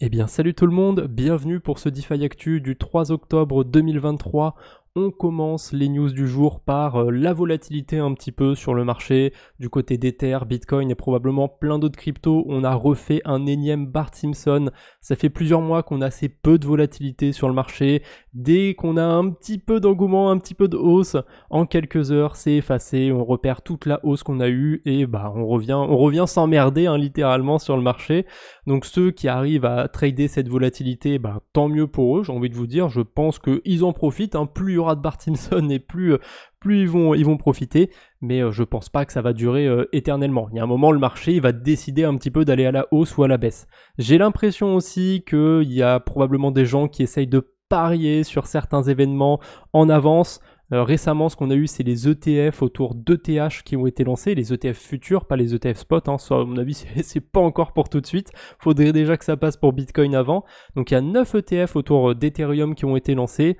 Eh bien salut tout le monde, bienvenue pour ce DeFi Actu du 3 octobre 2023. On commence les news du jour par la volatilité un petit peu sur le marché, du côté d'Ether, Bitcoin et probablement plein d'autres cryptos. On a refait un énième Bart Simpson. Ça fait plusieurs mois qu'on a assez peu de volatilité sur le marché. Dès qu'on a un petit peu d'engouement, un petit peu de hausse, en quelques heures c'est effacé. On repère toute la hausse qu'on a eue et on revient s'emmerder littéralement sur le marché. Donc ceux qui arrivent à trader cette volatilité, tant mieux pour eux, j'ai envie de vous dire. Je pense qu'ils en profitent, plus il y aura de Bart Simpson et plus ils vont profiter, mais je pense pas que ça va durer éternellement. Il y a un moment, le marché il va décider un petit peu d'aller à la hausse ou à la baisse. J'ai l'impression aussi qu'il y a probablement des gens qui essayent de parier sur certains événements en avance. Récemment, ce qu'on a eu, c'est les ETF autour d'ETH qui ont été lancés, les ETF futurs, pas les ETF spot. Ça, à mon avis, c'est pas encore pour tout de suite. Faudrait déjà que ça passe pour Bitcoin avant. Donc, il y a 9 ETF autour d'Ethereum qui ont été lancés.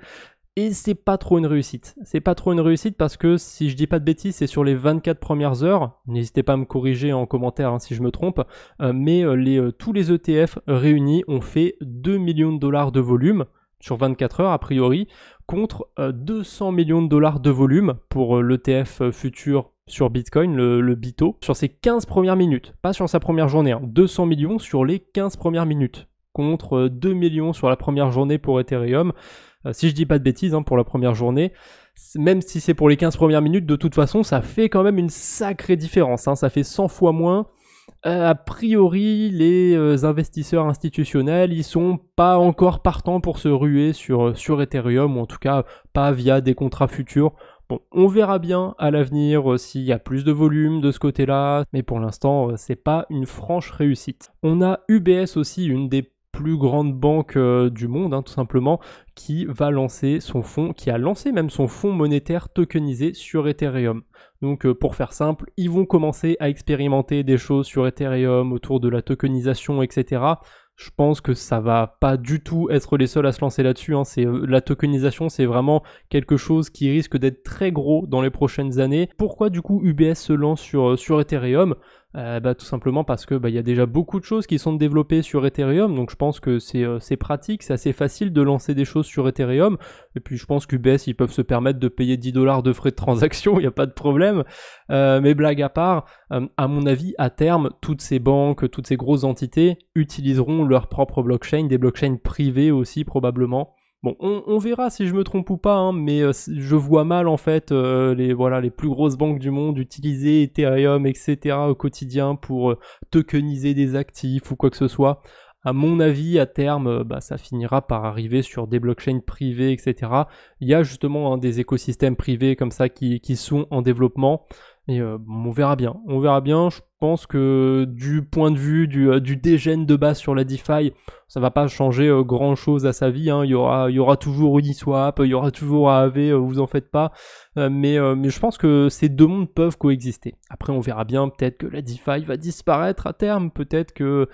Et c'est pas trop une réussite. C'est pas trop une réussite parce que, si je dis pas de bêtises, c'est sur les 24 premières heures. N'hésitez pas à me corriger en commentaire si je me trompe. Mais tous les ETF réunis ont fait 2 millions de dollars de volume sur 24 heures a priori, contre 200 millions de dollars de volume pour l'ETF futur sur Bitcoin, le BITO, sur ses 15 premières minutes, pas sur sa première journée, 200 millions sur les 15 premières minutes, contre 2 millions sur la première journée pour Ethereum. Si je dis pas de bêtises, pour la première journée, même si c'est pour les 15 premières minutes, de toute façon, ça fait quand même une sacrée différence, ça fait 100 fois moins. A priori, les investisseurs institutionnels, ils sont pas encore partants pour se ruer sur Ethereum, ou en tout cas pas via des contrats futurs. Bon, on verra bien à l'avenir s'il y a plus de volume de ce côté-là, mais pour l'instant, c'est pas une franche réussite. On a UBS aussi, une des plus grande banque du monde, tout simplement, qui va lancer son fonds, qui a lancé même son fonds monétaire tokenisé sur Ethereum. Donc pour faire simple, ils vont commencer à expérimenter des choses sur Ethereum autour de la tokenisation, etc. Je pense que ça va pas du tout être les seuls à se lancer là-dessus. La tokenisation, c'est vraiment quelque chose qui risque d'être très gros dans les prochaines années. Pourquoi du coup UBS se lance sur Ethereum ? Tout simplement parce que y a déjà beaucoup de choses qui sont développées sur Ethereum, donc je pense que c'est pratique, c'est assez facile de lancer des choses sur Ethereum, et puis je pense qu'UBS ils peuvent se permettre de payer 10 $ de frais de transaction, il n'y a pas de problème, mais blague à part, à mon avis à terme, toutes ces banques, toutes ces grosses entités utiliseront leur propre blockchain, des blockchains privées aussi probablement. Bon, on verra si je me trompe ou pas, mais je vois mal en fait les plus grosses banques du monde utiliser Ethereum, etc. au quotidien pour tokeniser des actifs ou quoi que ce soit. À mon avis, à terme, ça finira par arriver sur des blockchains privées, etc. Il y a justement des écosystèmes privés comme ça qui sont en développement. Et on verra bien. Je pense que du point de vue du dégène de base sur la DeFi, ça va pas changer grand chose à sa vie. Il y aura toujours Uniswap, il y aura toujours Aave, vous en faites pas. Mais je pense que ces deux mondes peuvent coexister. Après, on verra bien. Peut-être que la DeFi va disparaître à terme. Peut-être que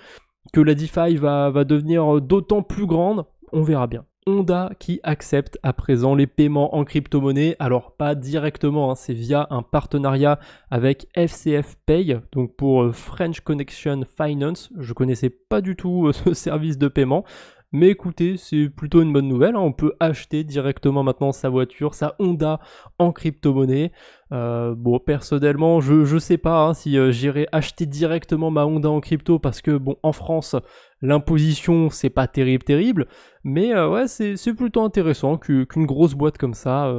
la DeFi va devenir d'autant plus grande. On verra bien. Honda qui accepte à présent les paiements en crypto-monnaie, alors pas directement, c'est via un partenariat avec FCF Pay, donc pour French Connection Finance. Je connaissais pas du tout ce service de paiement, mais écoutez, c'est plutôt une bonne nouvelle, on peut acheter directement maintenant sa voiture, sa Honda en crypto-monnaie. Personnellement, je sais pas si j'irai acheter directement ma Honda en crypto, parce que en France, l'imposition c'est pas terrible, mais c'est plutôt intéressant qu'une grosse boîte comme ça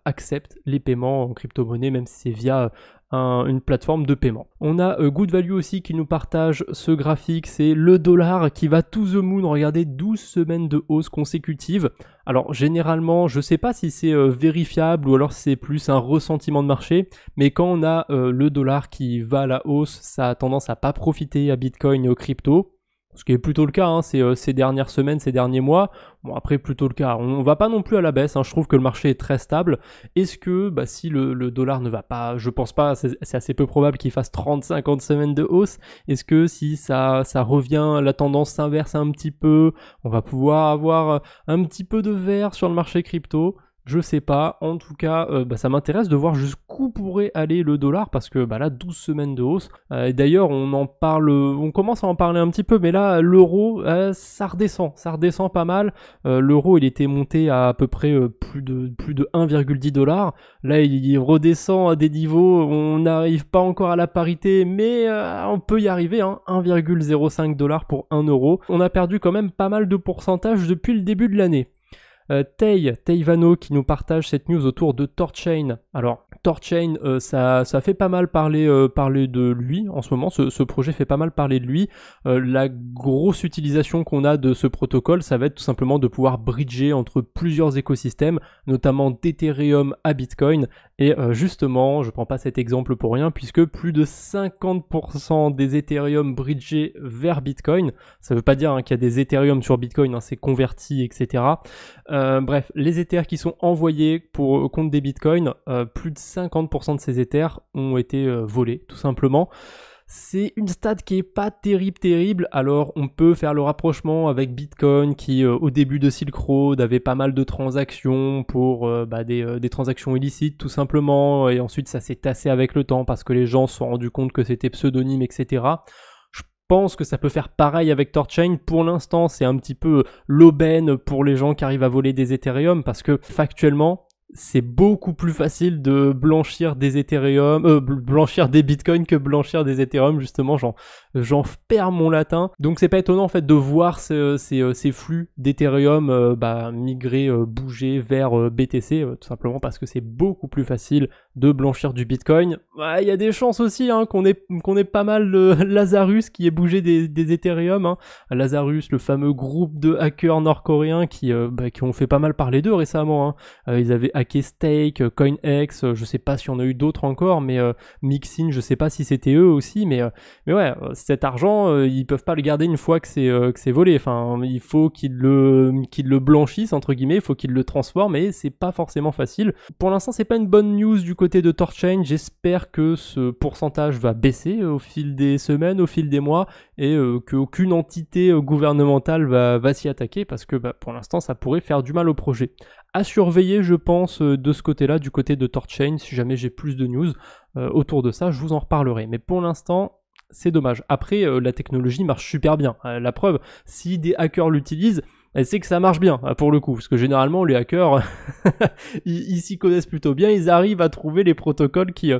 accepte les paiements en crypto-monnaie, même si c'est via une plateforme de paiement. On a Good Value aussi qui nous partage ce graphique, c'est le dollar qui va to the moon, regardez, 12 semaines de hausse consécutive. Alors généralement, je sais pas si c'est vérifiable ou alors si c'est plus un ressentiment de marché, mais quand on a le dollar qui va à la hausse, ça a tendance à pas profiter à Bitcoin et aux cryptos. Ce qui est plutôt le cas, ces dernières semaines, ces derniers mois. Bon, après, plutôt le cas. On va pas non plus à la baisse, je trouve que le marché est très stable. Est-ce que, si le dollar ne va pas, je pense pas, c'est assez peu probable qu'il fasse 30-50 semaines de hausse. Est-ce que si ça revient, la tendance s'inverse un petit peu, on va pouvoir avoir un petit peu de vert sur le marché crypto? Je sais pas, en tout cas, ça m'intéresse de voir jusqu'où pourrait aller le dollar parce que là, 12 semaines de hausse. Et d'ailleurs, on commence à en parler un petit peu, mais là, l'euro, ça redescend pas mal. L'euro, il était monté à peu près plus de 1,10 $. Là, il redescend à des niveaux, on n'arrive pas encore à la parité, mais on peut y arriver, hein, 1,05 $ pour 1 euro. On a perdu quand même pas mal de pourcentage depuis le début de l'année. Vano qui nous partage cette news autour de Thorchain. Alors Thorchain, ça fait pas mal parler de lui en ce moment, ce projet fait pas mal parler de lui. La grosse utilisation qu'on a de ce protocole, ça va être tout simplement de pouvoir bridger entre plusieurs écosystèmes, notamment d'Ethereum à Bitcoin. Et justement, je prends pas cet exemple pour rien, puisque plus de 50% des Ethereum bridgés vers Bitcoin, ça veut pas dire qu'il y a des Ethereum sur Bitcoin, c'est converti, etc. Bref, les Ethers qui sont envoyés contre des Bitcoins, plus de 50% de ces Ethers ont été volés, tout simplement. C'est une stat qui est pas terrible, alors on peut faire le rapprochement avec Bitcoin qui au début de Silk Road avait pas mal de transactions pour des transactions illicites tout simplement, et ensuite ça s'est tassé avec le temps parce que les gens se sont rendus compte que c'était pseudonyme, etc. Je pense que ça peut faire pareil avec Thorchain. Pour l'instant, c'est un petit peu l'aubaine pour les gens qui arrivent à voler des Ethereum parce que factuellement, c'est beaucoup plus facile de blanchir des Ethereum, blanchir des Bitcoins que blanchir des Ethereum, justement, j'en perds mon latin. Donc c'est pas étonnant en fait de voir ces flux d'Ethereum migrer, bouger vers BTC, tout simplement parce que c'est beaucoup plus facile de blanchir du Bitcoin. Il y a des chances aussi qu'on ait pas mal de Lazarus qui ait bougé des Ethereum. Lazarus, le fameux groupe de hackers nord-coréens qui ont fait pas mal parler d'eux récemment. Ils avaient hacké Stake, CoinEx, je sais pas si on a eu d'autres encore, mais Mixin, je sais pas si c'était eux aussi, mais ouais, cet argent, ils peuvent pas le garder une fois que c'est volé. Enfin, il faut qu'ils le blanchissent entre guillemets, il faut qu'ils le transforment, et c'est pas forcément facile. Pour l'instant, c'est pas une bonne news du côté de Thorchain. J'espère que ce pourcentage va baisser au fil des semaines, au fil des mois, et qu'aucune entité gouvernementale va s'y attaquer, parce que pour l'instant, ça pourrait faire du mal au projet. À surveiller, je pense, de ce côté-là, du côté de Thorchain. Si jamais j'ai plus de news autour de ça, je vous en reparlerai. Mais pour l'instant, c'est dommage. Après, la technologie marche super bien. La preuve, si des hackers l'utilisent, c'est que ça marche bien, pour le coup. Parce que généralement, les hackers, ils s'y connaissent plutôt bien. Ils arrivent à trouver les protocoles qui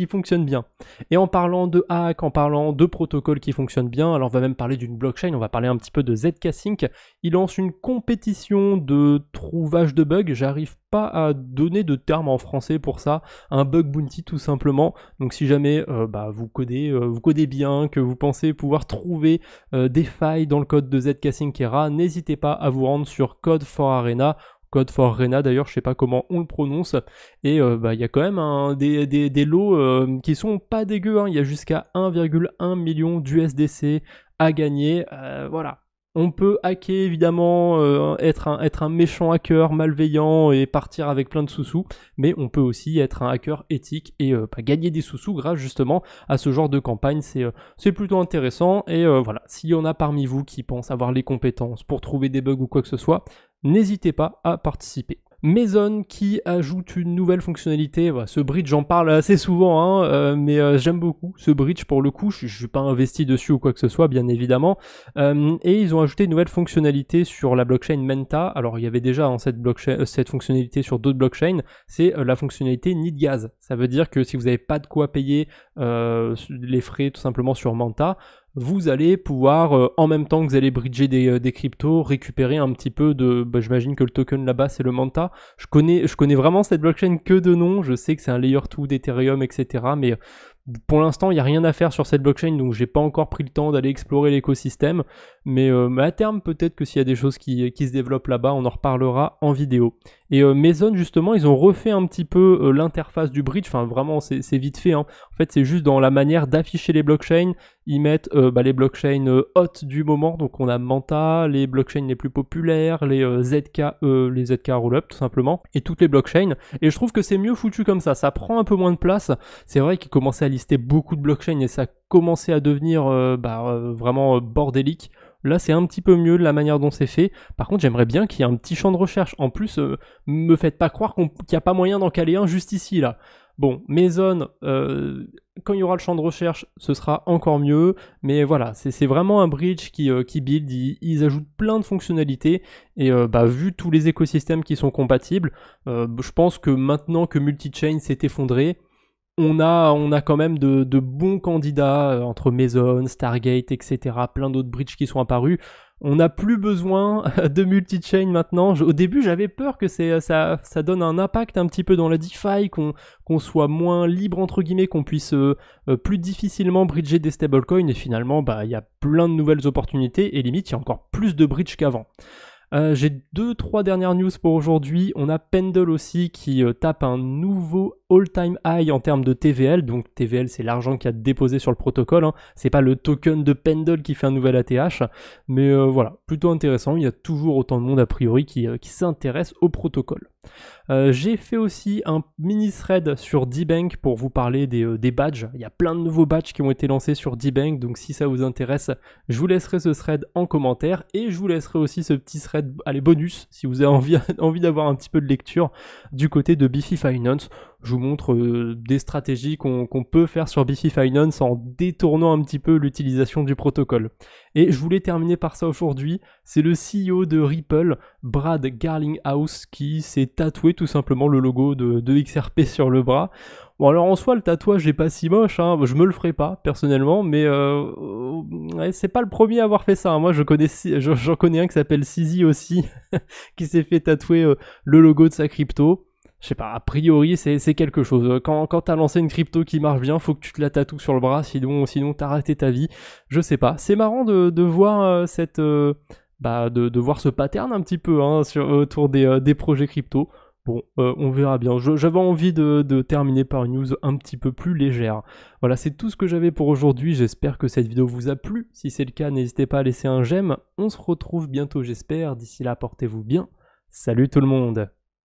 fonctionnent bien. Et en parlant de hack, en parlant de protocoles qui fonctionnent bien, alors on va même parler d'une blockchain, on va parler un petit peu de ZK-Sync. Il lance une compétition de trouvage de bugs. J'arrive pas à donner de terme en français pour ça. Un bug bounty tout simplement. Donc si jamais vous codez bien, que vous pensez pouvoir trouver des failles dans le code de ZK-Sync Era, n'hésitez pas à vous rendre sur Code4Arena. Code4Arena d'ailleurs, je sais pas comment on le prononce, et il y a quand même des lots qui sont pas dégueux, il y a jusqu'à 1,1 million d'USDC à gagner, voilà. On peut hacker évidemment, être un méchant hacker malveillant et partir avec plein de sous-sous, mais on peut aussi être un hacker éthique et gagner des sous-sous grâce justement à ce genre de campagne. C'est plutôt intéressant, et voilà, s'il y en a parmi vous qui pensent avoir les compétences pour trouver des bugs ou quoi que ce soit, n'hésitez pas à participer. Maison qui ajoute une nouvelle fonctionnalité. Voilà, ce bridge, j'en parle assez souvent, mais j'aime beaucoup ce bridge pour le coup. Je suis pas investi dessus ou quoi que ce soit, bien évidemment. Et ils ont ajouté une nouvelle fonctionnalité sur la blockchain Menta. Alors il y avait déjà cette fonctionnalité sur d'autres blockchains. C'est la fonctionnalité Need Gas. Ça veut dire que si vous n'avez pas de quoi payer les frais tout simplement sur Menta, vous allez pouvoir, en même temps que vous allez bridger des cryptos, récupérer un petit peu de... j'imagine que le token là-bas, c'est le Manta. Je connais vraiment cette blockchain que de nom. Je sais que c'est un layer 2 d'Ethereum, etc. Mais pour l'instant, il n'y a rien à faire sur cette blockchain, donc j'ai pas encore pris le temps d'aller explorer l'écosystème. Mais à terme, peut-être que s'il y a des choses qui se développent là-bas, on en reparlera en vidéo. Et Maison, justement, ils ont refait un petit peu l'interface du bridge. Enfin, vraiment, c'est vite fait. En fait, c'est juste dans la manière d'afficher les blockchains. Ils mettent les blockchains hot du moment. Donc, on a Manta, les blockchains les plus populaires, les ZK Rollup, tout simplement, et toutes les blockchains. Et je trouve que c'est mieux foutu comme ça. Ça prend un peu moins de place. C'est vrai qu'ils commençaient à lister beaucoup de blockchains et ça commençait à devenir vraiment bordélique. Là, c'est un petit peu mieux de la manière dont c'est fait. Par contre, j'aimerais bien qu'il y ait un petit champ de recherche. En plus, me faites pas croire qu'il n'y a pas moyen d'en caler un juste ici, là. Bon, mes zones, quand il y aura le champ de recherche, ce sera encore mieux. Mais voilà, c'est vraiment un bridge qui build. Ils ajoutent plein de fonctionnalités. Et vu tous les écosystèmes qui sont compatibles, je pense que maintenant que Multichain s'est effondré, on a quand même de bons candidats entre Mason, Stargate, etc. Plein d'autres bridges qui sont apparus. On n'a plus besoin de multi-chain maintenant. Au début, j'avais peur que ça donne un impact un petit peu dans la DeFi, qu'on soit moins libre, entre guillemets, qu'on puisse plus difficilement bridger des stablecoins. Et finalement, il y a plein de nouvelles opportunités et limite, il y a encore plus de bridge qu'avant. J'ai 2-3 dernières news pour aujourd'hui. On a Pendle aussi qui tape un nouveau all-time high en termes de TVL. Donc TVL, c'est l'argent qui a déposé sur le protocole. Hein. C'est pas le token de Pendle qui fait un nouvel ATH. Mais voilà, plutôt intéressant. Il y a toujours autant de monde a priori qui s'intéresse au protocole. J'ai fait aussi un mini thread sur D-Bank pour vous parler des badges. Il y a plein de nouveaux badges qui ont été lancés sur D-Bank, donc si ça vous intéresse, je vous laisserai ce thread en commentaire et je vous laisserai aussi ce petit thread, allez, bonus, si vous avez envie d'avoir un petit peu de lecture du côté de Biffy Finance. Je vous montre des stratégies qu'on peut faire sur Biffy Finance en détournant un petit peu l'utilisation du protocole. Et je voulais terminer par ça aujourd'hui, c'est le CEO de Ripple, Brad Garlinghouse, qui s'est tatoué tout simplement le logo de XRP sur le bras. Bon alors en soi le tatouage est pas si moche, hein. Je me le ferai pas personnellement, mais c'est pas le premier à avoir fait ça. Hein. Moi j'en connais un qui s'appelle Sizi aussi, qui s'est fait tatouer le logo de sa crypto. Je sais pas, a priori c'est quelque chose. Quand t'as lancé une crypto qui marche bien, faut que tu te la tatoues sur le bras, sinon t'as raté ta vie. Je sais pas. C'est marrant de voir de voir ce pattern un petit peu hein, autour des projets crypto. Bon, on verra bien. J'avais envie de terminer par une news un petit peu plus légère. Voilà, c'est tout ce que j'avais pour aujourd'hui. J'espère que cette vidéo vous a plu. Si c'est le cas, n'hésitez pas à laisser un j'aime. On se retrouve bientôt, j'espère. D'ici là, portez-vous bien. Salut tout le monde!